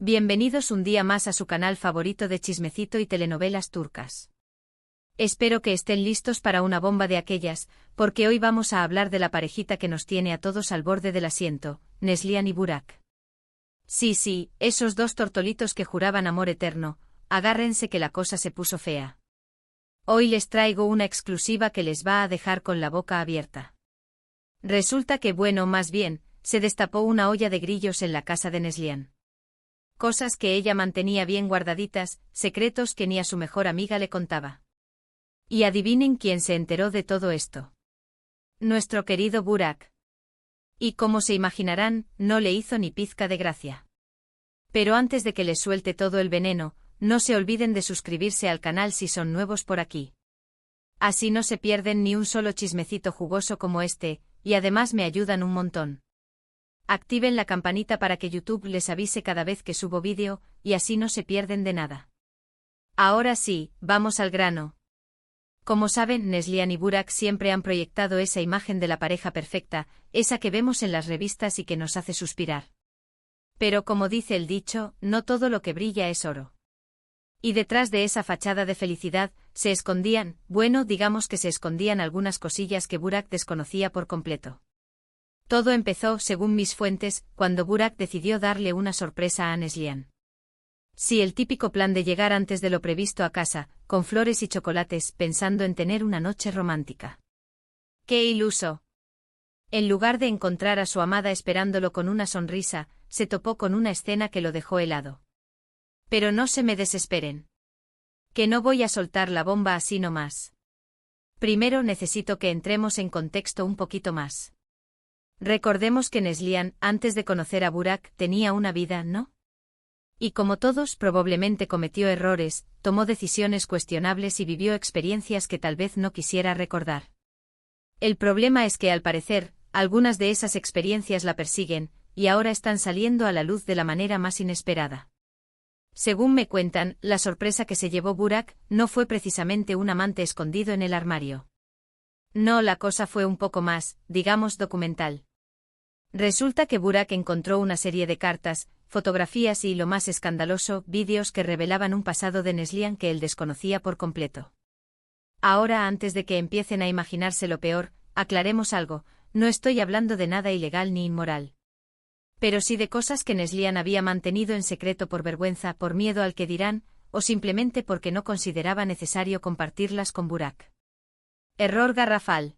Bienvenidos un día más a su canal favorito de chismecito y telenovelas turcas. Espero que estén listos para una bomba de aquellas, porque hoy vamos a hablar de la parejita que nos tiene a todos al borde del asiento, Neslihan y Burak. Sí, esos dos tortolitos que juraban amor eterno, agárrense que la cosa se puso fea. Hoy les traigo una exclusiva que les va a dejar con la boca abierta. Resulta que más bien, se destapó una olla de grillos en la casa de Neslihan. Cosas que ella mantenía bien guardaditas, secretos que ni a su mejor amiga le contaba. Y adivinen quién se enteró de todo esto. Nuestro querido Burak. Y como se imaginarán, no le hizo ni pizca de gracia. Pero antes de que les suelte todo el veneno, no se olviden de suscribirse al canal si son nuevos por aquí. Así no se pierden ni un solo chismecito jugoso como este, y además me ayudan un montón. Activen la campanita para que YouTube les avise cada vez que subo vídeo, y así no se pierden de nada. Ahora sí, vamos al grano. Como saben, Neslihan y Burak siempre han proyectado esa imagen de la pareja perfecta, esa que vemos en las revistas y que nos hace suspirar. Pero como dice el dicho, no todo lo que brilla es oro. Y detrás de esa fachada de felicidad, se escondían, digamos que se escondían algunas cosillas que Burak desconocía por completo. Todo empezó, según mis fuentes, cuando Burak decidió darle una sorpresa a Neslihan. Sí, el típico plan de llegar antes de lo previsto a casa, con flores y chocolates, pensando en tener una noche romántica. ¡Qué iluso! En lugar de encontrar a su amada esperándolo con una sonrisa, se topó con una escena que lo dejó helado. Pero no se me desesperen. Que no voy a soltar la bomba así nomás. Primero necesito que entremos en contexto un poquito más. Recordemos que Neslihan, antes de conocer a Burak, tenía una vida, ¿no? Y como todos, probablemente cometió errores, tomó decisiones cuestionables y vivió experiencias que tal vez no quisiera recordar. El problema es que, al parecer, algunas de esas experiencias la persiguen, y ahora están saliendo a la luz de la manera más inesperada. Según me cuentan, la sorpresa que se llevó Burak no fue precisamente un amante escondido en el armario. No, la cosa fue un poco más, digamos, documental. Resulta que Burak encontró una serie de cartas, fotografías y, lo más escandaloso, vídeos que revelaban un pasado de Neslihan que él desconocía por completo. Ahora, antes de que empiecen a imaginarse lo peor, aclaremos algo, no estoy hablando de nada ilegal ni inmoral. Pero sí de cosas que Neslihan había mantenido en secreto por vergüenza, por miedo al que dirán, o simplemente porque no consideraba necesario compartirlas con Burak. Error garrafal.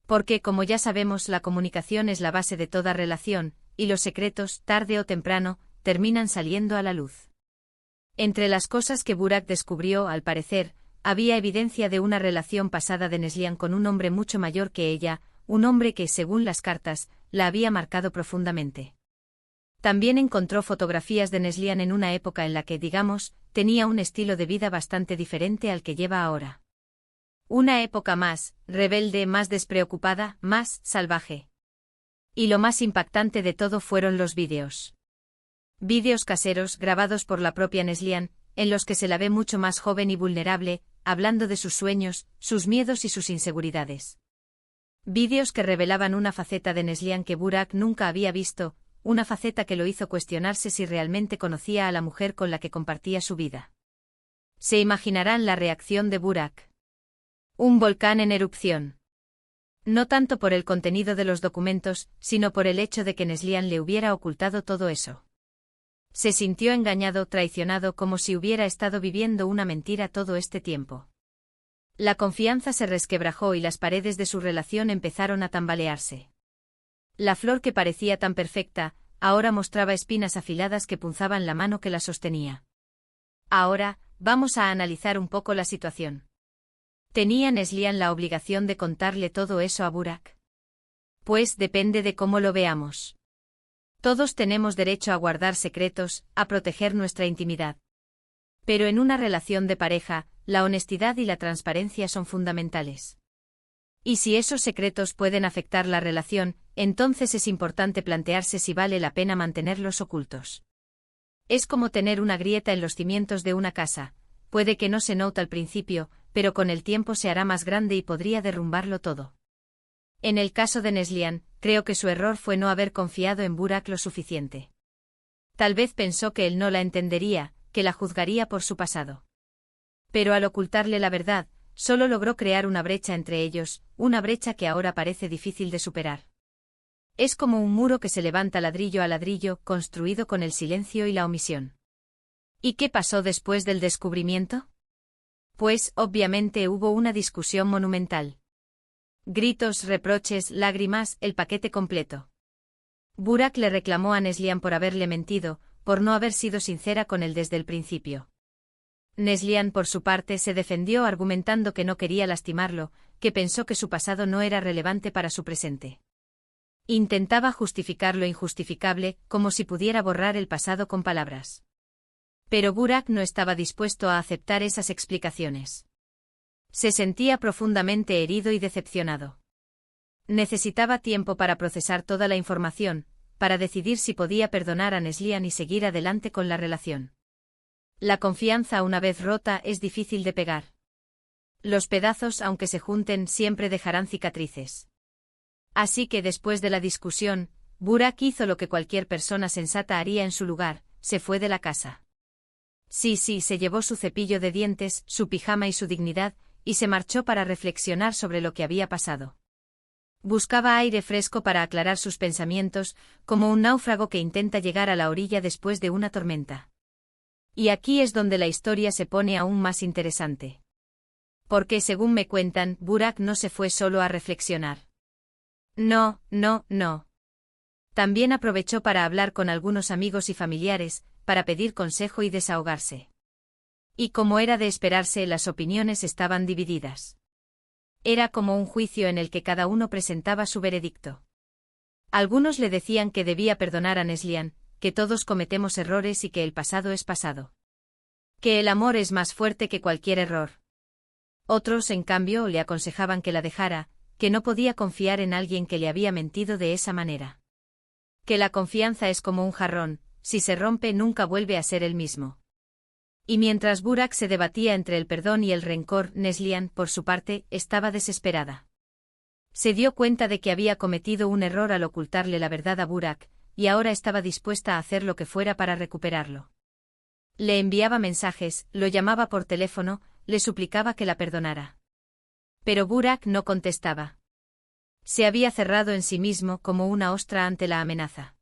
Porque, como ya sabemos, la comunicación es la base de toda relación, y los secretos, tarde o temprano, terminan saliendo a la luz. Entre las cosas que Burak descubrió, al parecer, había evidencia de una relación pasada de Neslihan con un hombre mucho mayor que ella, un hombre que, según las cartas, la había marcado profundamente. También encontró fotografías de Neslihan en una época en la que, digamos, tenía un estilo de vida bastante diferente al que lleva ahora. Una época más rebelde, más despreocupada, más salvaje. Y lo más impactante de todo fueron los vídeos. Vídeos caseros grabados por la propia Neslihan, en los que se la ve mucho más joven y vulnerable, hablando de sus sueños, sus miedos y sus inseguridades. Vídeos que revelaban una faceta de Neslihan que Burak nunca había visto, una faceta que lo hizo cuestionarse si realmente conocía a la mujer con la que compartía su vida. Se imaginarán la reacción de Burak. Un volcán en erupción. No tanto por el contenido de los documentos, sino por el hecho de que Neslihan le hubiera ocultado todo eso. Se sintió engañado, traicionado, como si hubiera estado viviendo una mentira todo este tiempo. La confianza se resquebrajó y las paredes de su relación empezaron a tambalearse. La flor que parecía tan perfecta, ahora mostraba espinas afiladas que punzaban la mano que la sostenía. Ahora, vamos a analizar un poco la situación. ¿Tenía Neslihan la obligación de contarle todo eso a Burak? Pues depende de cómo lo veamos. Todos tenemos derecho a guardar secretos, a proteger nuestra intimidad. Pero en una relación de pareja, la honestidad y la transparencia son fundamentales. Y si esos secretos pueden afectar la relación, entonces es importante plantearse si vale la pena mantenerlos ocultos. Es como tener una grieta en los cimientos de una casa. Puede que no se note al principio, pero con el tiempo se hará más grande y podría derrumbarlo todo. En el caso de Neslihan, creo que su error fue no haber confiado en Burak lo suficiente. Tal vez pensó que él no la entendería, que la juzgaría por su pasado. Pero al ocultarle la verdad, solo logró crear una brecha entre ellos, una brecha que ahora parece difícil de superar. Es como un muro que se levanta ladrillo a ladrillo, construido con el silencio y la omisión. ¿Y qué pasó después del descubrimiento? Pues, obviamente hubo una discusión monumental. Gritos, reproches, lágrimas, el paquete completo. Burak le reclamó a Neslihan por haberle mentido, por no haber sido sincera con él desde el principio. Neslihan, por su parte, se defendió argumentando que no quería lastimarlo, que pensó que su pasado no era relevante para su presente. Intentaba justificar lo injustificable, como si pudiera borrar el pasado con palabras. Pero Burak no estaba dispuesto a aceptar esas explicaciones. Se sentía profundamente herido y decepcionado. Necesitaba tiempo para procesar toda la información, para decidir si podía perdonar a Neslihan y seguir adelante con la relación. La confianza una vez rota es difícil de pegar. Los pedazos, aunque se junten, siempre dejarán cicatrices. Así que después de la discusión, Burak hizo lo que cualquier persona sensata haría en su lugar, se fue de la casa. Sí, se llevó su cepillo de dientes, su pijama y su dignidad, y se marchó para reflexionar sobre lo que había pasado. Buscaba aire fresco para aclarar sus pensamientos, como un náufrago que intenta llegar a la orilla después de una tormenta. Y aquí es donde la historia se pone aún más interesante. Porque según me cuentan, Burak no se fue solo a reflexionar. No. También aprovechó para hablar con algunos amigos y familiares, para pedir consejo y desahogarse. Y como era de esperarse, las opiniones estaban divididas. Era como un juicio en el que cada uno presentaba su veredicto. Algunos le decían que debía perdonar a Neslihan, que todos cometemos errores y que el pasado es pasado. Que el amor es más fuerte que cualquier error. Otros, en cambio, le aconsejaban que la dejara, que no podía confiar en alguien que le había mentido de esa manera. Que la confianza es como un jarrón, si se rompe nunca vuelve a ser el mismo. Y mientras Burak se debatía entre el perdón y el rencor, Neslihan, por su parte, estaba desesperada. Se dio cuenta de que había cometido un error al ocultarle la verdad a Burak, y ahora estaba dispuesta a hacer lo que fuera para recuperarlo. Le enviaba mensajes, lo llamaba por teléfono, le suplicaba que la perdonara. Pero Burak no contestaba. Se había cerrado en sí mismo como una ostra ante la amenaza.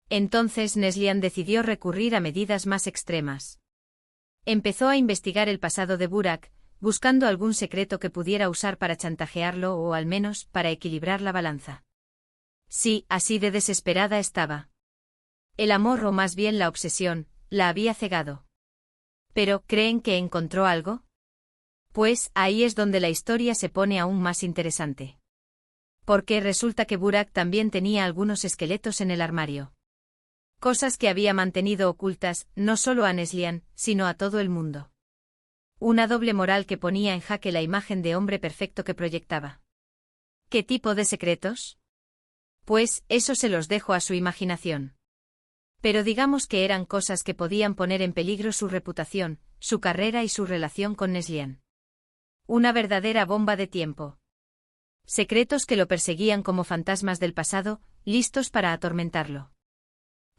Entonces Neslihan decidió recurrir a medidas más extremas. Empezó a investigar el pasado de Burak, buscando algún secreto que pudiera usar para chantajearlo o al menos para equilibrar la balanza. Sí, así de desesperada estaba. El amor o más bien la obsesión, la había cegado. Pero, ¿creen que encontró algo? Pues, ahí es donde la historia se pone aún más interesante. Porque resulta que Burak también tenía algunos esqueletos en el armario. Cosas que había mantenido ocultas, no solo a Neslihan, sino a todo el mundo. Una doble moral que ponía en jaque la imagen de hombre perfecto que proyectaba. ¿Qué tipo de secretos? Pues, eso se los dejo a su imaginación. Pero digamos que eran cosas que podían poner en peligro su reputación, su carrera y su relación con Neslihan. Una verdadera bomba de tiempo. Secretos que lo perseguían como fantasmas del pasado, listos para atormentarlo.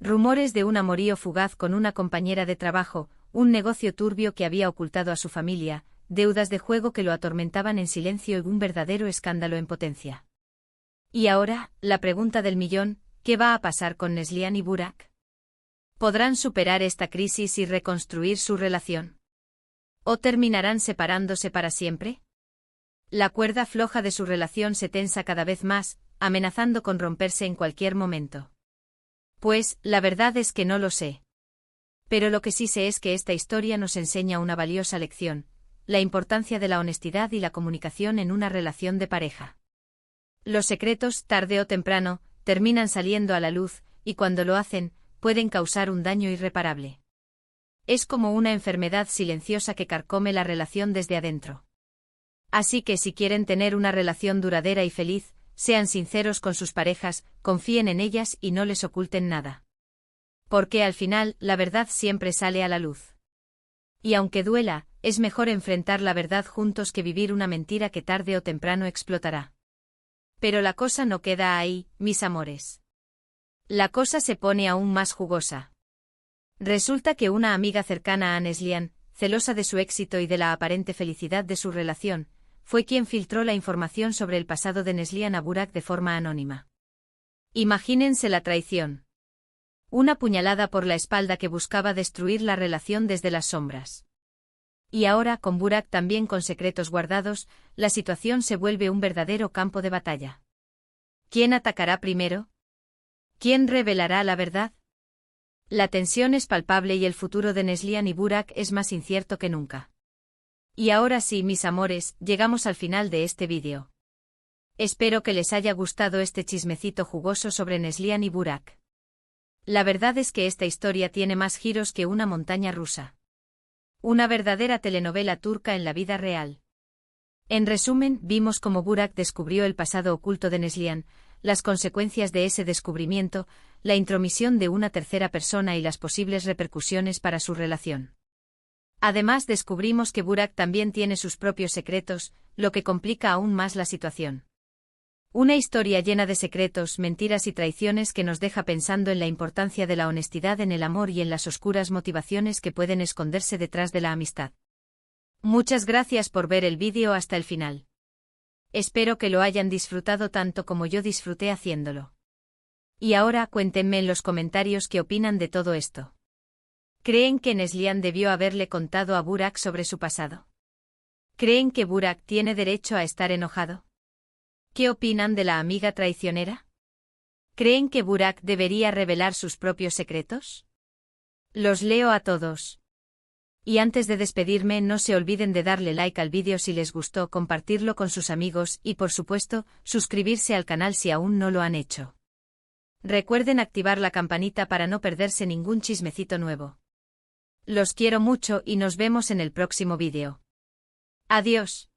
Rumores de un amorío fugaz con una compañera de trabajo, un negocio turbio que había ocultado a su familia, deudas de juego que lo atormentaban en silencio y un verdadero escándalo en potencia. Y ahora, la pregunta del millón, ¿qué va a pasar con Neslihan y Burak? ¿Podrán superar esta crisis y reconstruir su relación? ¿O terminarán separándose para siempre? La cuerda floja de su relación se tensa cada vez más, amenazando con romperse en cualquier momento. Pues, la verdad es que no lo sé. Pero lo que sí sé es que esta historia nos enseña una valiosa lección, la importancia de la honestidad y la comunicación en una relación de pareja. Los secretos, tarde o temprano, terminan saliendo a la luz, y cuando lo hacen, pueden causar un daño irreparable. Es como una enfermedad silenciosa que carcome la relación desde adentro. Así que si quieren tener una relación duradera y feliz, sean sinceros con sus parejas, confíen en ellas y no les oculten nada. Porque al final, la verdad siempre sale a la luz. Y aunque duela, es mejor enfrentar la verdad juntos que vivir una mentira que tarde o temprano explotará. Pero la cosa no queda ahí, mis amores. La cosa se pone aún más jugosa. Resulta que una amiga cercana a Neslihan, celosa de su éxito y de la aparente felicidad de su relación, fue quien filtró la información sobre el pasado de Neslihan a Burak de forma anónima. Imagínense la traición. Una puñalada por la espalda que buscaba destruir la relación desde las sombras. Y ahora, con Burak también con secretos guardados, la situación se vuelve un verdadero campo de batalla. ¿Quién atacará primero? ¿Quién revelará la verdad? La tensión es palpable y el futuro de Neslihan y Burak es más incierto que nunca. Y ahora sí, mis amores, llegamos al final de este vídeo. Espero que les haya gustado este chismecito jugoso sobre Neslihan y Burak. La verdad es que esta historia tiene más giros que una montaña rusa. Una verdadera telenovela turca en la vida real. En resumen, vimos cómo Burak descubrió el pasado oculto de Neslihan, las consecuencias de ese descubrimiento, la intromisión de una tercera persona y las posibles repercusiones para su relación. Además, descubrimos que Burak también tiene sus propios secretos, lo que complica aún más la situación. Una historia llena de secretos, mentiras y traiciones que nos deja pensando en la importancia de la honestidad en el amor y en las oscuras motivaciones que pueden esconderse detrás de la amistad. Muchas gracias por ver el vídeo hasta el final. Espero que lo hayan disfrutado tanto como yo disfruté haciéndolo. Y ahora cuéntenme en los comentarios qué opinan de todo esto. ¿Creen que Neslihan debió haberle contado a Burak sobre su pasado? ¿Creen que Burak tiene derecho a estar enojado? ¿Qué opinan de la amiga traicionera? ¿Creen que Burak debería revelar sus propios secretos? Los leo a todos. Y antes de despedirme, no se olviden de darle like al vídeo si les gustó, compartirlo con sus amigos y, por supuesto, suscribirse al canal si aún no lo han hecho. Recuerden activar la campanita para no perderse ningún chismecito nuevo. Los quiero mucho y nos vemos en el próximo vídeo. Adiós.